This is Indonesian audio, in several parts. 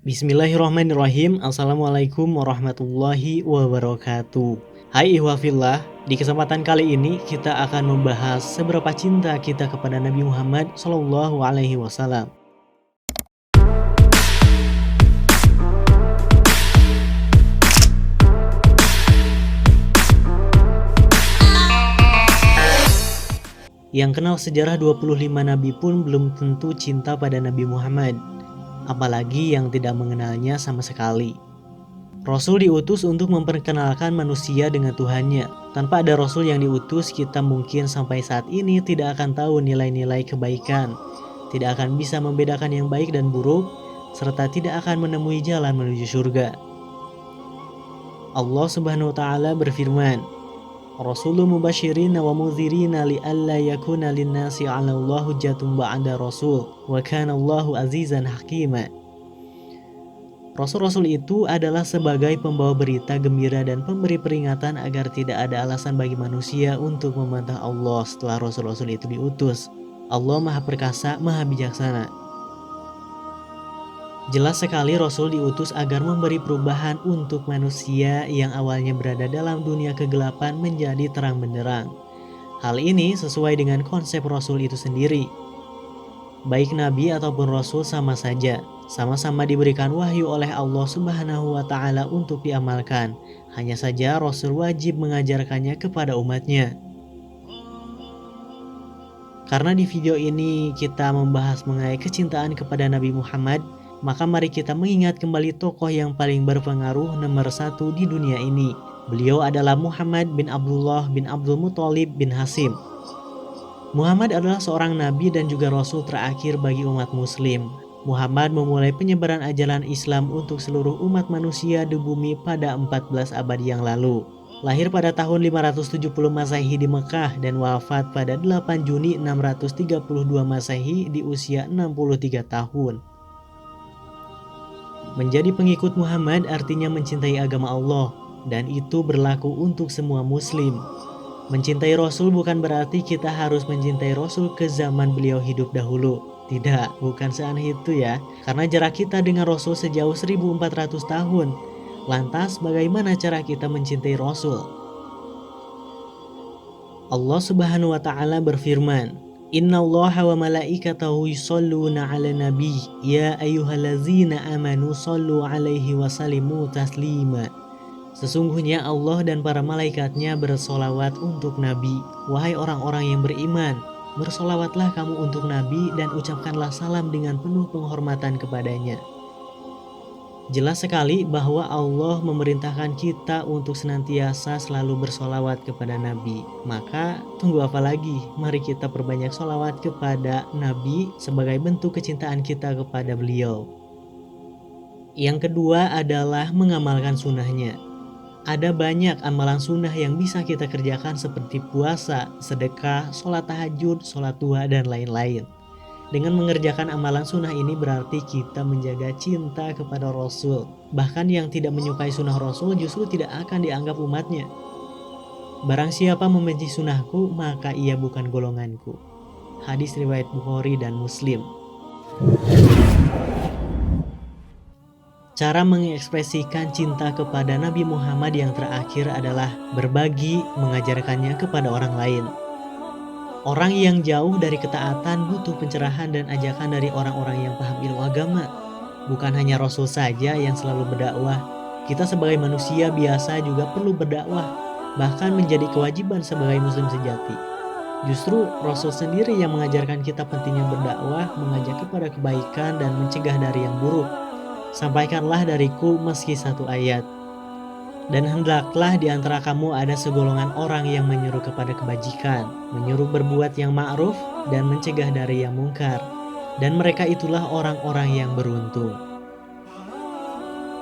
Bismillahirrahmanirrahim. Assalamualaikum warahmatullahi wabarakatuh. Hai ihwafillah, di kesempatan kali ini kita akan membahas seberapa cinta kita kepada Nabi Muhammad Shallallahu Alaihi Wasallam. Yang kenal sejarah 25 nabi pun belum tentu cinta pada Nabi Muhammad, apalagi yang tidak mengenalnya sama sekali. Rasul diutus untuk memperkenalkan manusia dengan Tuhannya. Tanpa ada Rasul yang diutus, kita mungkin sampai saat ini tidak akan tahu nilai-nilai kebaikan, tidak akan bisa membedakan yang baik dan buruk, serta tidak akan menemui jalan menuju surga. Allah Subhanahu wa Ta'ala berfirman, Rasulun mubashirina wa mudhirina li'alla yakuna linnasi 'ala Allah hujjatun ba'da rasul wa kana Allahu azizan hakima. Rasul-rasul itu adalah sebagai pembawa berita gembira dan pemberi peringatan agar tidak ada alasan bagi manusia untuk membantah Allah setelah rasul-rasul itu diutus. Allah Maha Perkasa, Maha Bijaksana. Jelas sekali Rasul diutus agar memberi perubahan untuk manusia yang awalnya berada dalam dunia kegelapan menjadi terang benderang. Hal ini sesuai dengan konsep Rasul itu sendiri. Baik Nabi ataupun Rasul sama saja, sama-sama diberikan wahyu oleh Allah Subhanahu wa Ta'ala untuk diamalkan. Hanya saja Rasul wajib mengajarkannya kepada umatnya. Karena di video ini kita membahas mengenai kecintaan kepada Nabi Muhammad, maka mari kita mengingat kembali tokoh yang paling berpengaruh nomor 1 di dunia ini. Beliau adalah Muhammad bin Abdullah bin Abdul Muthalib bin Hashim. Muhammad adalah seorang nabi dan juga rasul terakhir bagi umat muslim. Muhammad memulai penyebaran ajaran Islam untuk seluruh umat manusia di bumi pada 14 abad yang lalu. Lahir pada tahun 570 Masehi di Mekah dan wafat pada 8 Juni 632 Masehi di usia 63 tahun. Menjadi pengikut Muhammad artinya mencintai agama Allah, dan itu berlaku untuk semua muslim. Mencintai Rasul bukan berarti kita harus mencintai Rasul ke zaman beliau hidup dahulu. Tidak, bukan seaneh itu ya. Karena jarak kita dengan Rasul sejauh 1400 tahun. Lantas bagaimana cara kita mencintai Rasul? Allah Subhanahu wa Ta'ala berfirman, Inna Allah wa malaikatahu yusalluna ala nabi ya ayyuhallazina amanu sallu alaihi wa sallimu taslima. Sesungguhnya Allah dan para malaikatnya bersolawat untuk Nabi. Wahai orang-orang yang beriman, bersolawatlah kamu untuk Nabi dan ucapkanlah salam dengan penuh penghormatan kepadanya. Jelas sekali bahwa Allah memerintahkan kita untuk senantiasa selalu bersolawat kepada Nabi. Maka tunggu apa lagi? Mari kita perbanyak solawat kepada Nabi sebagai bentuk kecintaan kita kepada beliau. Yang kedua adalah mengamalkan sunnahnya. Ada banyak amalan sunnah yang bisa kita kerjakan seperti puasa, sedekah, sholat tahajud, sholat duha, dan lain-lain. Dengan mengerjakan amalan sunnah ini berarti kita menjaga cinta kepada Rasul. Bahkan yang tidak menyukai sunnah Rasul justru tidak akan dianggap umatnya. Barang siapa membenci sunnahku, maka ia bukan golonganku. Hadis riwayat Bukhari dan Muslim. Cara mengekspresikan cinta kepada Nabi Muhammad yang terakhir adalah berbagi, mengajarkannya kepada orang lain. Orang yang jauh dari ketaatan butuh pencerahan dan ajakan dari orang-orang yang paham ilmu agama. Bukan hanya Rasul saja yang selalu berdakwah. Kita sebagai manusia biasa juga perlu berdakwah, bahkan menjadi kewajiban sebagai muslim sejati. Justru Rasul sendiri yang mengajarkan kita pentingnya berdakwah, mengajak kepada kebaikan dan mencegah dari yang buruk. Sampaikanlah dariku meski satu ayat. Dan hendaklah di antara kamu ada segolongan orang yang menyuruh kepada kebajikan, menyuruh berbuat yang ma'ruf dan mencegah dari yang mungkar. Dan mereka itulah orang-orang yang beruntung.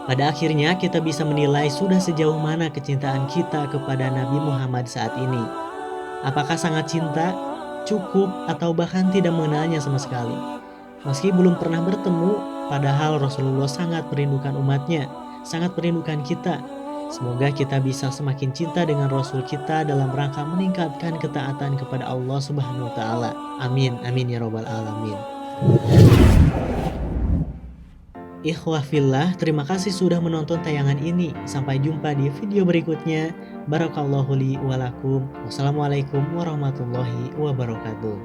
Pada akhirnya kita bisa menilai sudah sejauh mana kecintaan kita kepada Nabi Muhammad saat ini. Apakah sangat cinta, cukup, atau bahkan tidak mengenalnya sama sekali? Meski belum pernah bertemu, padahal Rasulullah sangat merindukan umatnya, sangat merindukan kita. Semoga kita bisa semakin cinta dengan Rasul kita dalam rangka meningkatkan ketaatan kepada Allah Subhanahu wa Ta'ala. Amin, amin ya Rabbal Alamin. Ikhwah fillah, terima kasih sudah menonton tayangan ini. Sampai jumpa di video berikutnya. Barakallahu li walakum. Wassalamualaikum warahmatullahi wabarakatuh.